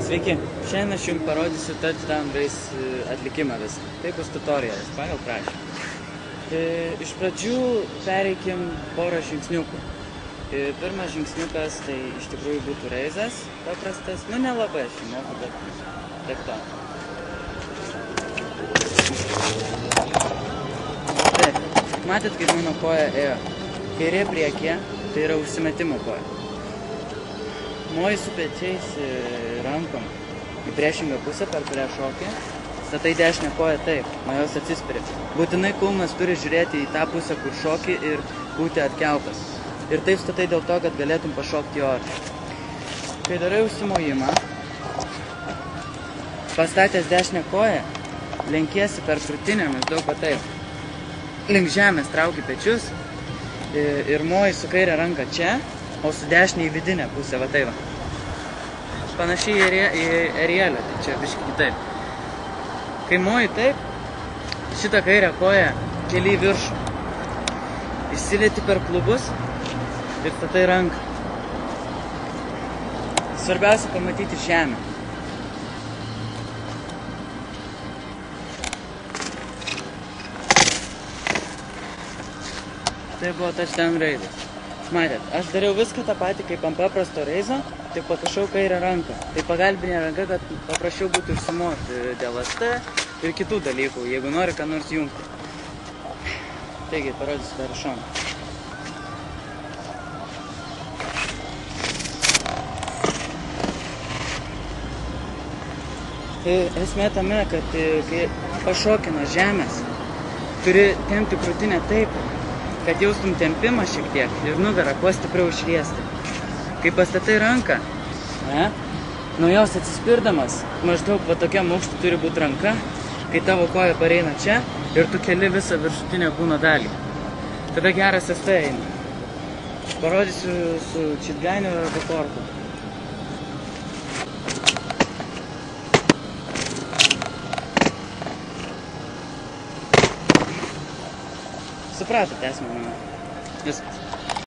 Sveiki, šiandien aš jums parodysiu touchdown race atlikimą visą. Tai bus tutorialas pagal prašymą. Iš pradžių pereikim porą žingsniukų. Pirmas žingsniukas tai iš tikrųjų būtų reizas, paprastas, nu nelabai aš jį moku, bet taip to. Taip, matėt, kaip mano koja ėjo. Kairė priekyje, tai yra užsimetimo koja. Moji su pečiais rankom į priešingą pusę, per kurią šokį. Statai dešinę koją taip, nuo jos atsispiri. Būtinai kulnas turi žiūrėti į tą pusę, kur šoki ir būti atkeltas. Ir taip statai dėl to, kad galėtum pašokti į orą. Kai darai užsimojimą, pastatęs dešinę koją, lenkiesi per krūtinę maždaug va taip. Link žemės trauki pečius ir moji su kairė ranka čia, o su dešinė į vidinę pusę, va taip. Panašiai į erielę, tai čia biškai kitaip. Kai moji taip, šitą kairę koją keli į viršų. Įsilieti per klubus ir statai ranką. Svarbiausia pamatyti žemę. Tai buvo touchdown reizas. Matėt, aš dariau viską tą patį kaip ant paprasto reizo, tik pakišau kairę ranką. Tai pagalbinė ranka, kad paprasčiau būtų užsimoti dėl ST ir kitų dalykų, jeigu nori ką nors jungti. Taigi, parodysiu dar iš šono. Esmė tame, kad kai pašoki nuo žemės, turi tempti krūtinę taip, kad jaustum tempimą šiek tiek ir nugarą kuo stipriau išriesti. Kai pastatai ranką, nuo jos atsispirdamas, maždaug va tokiam aukštui turi būti ranka, kai tavo koja pareina čia ir tu keli visą viršutinę kūno dalį. Tada geras ST eina. Parodysiu su čitgainiu arba kortu. Supratote esmę mano. Viskas.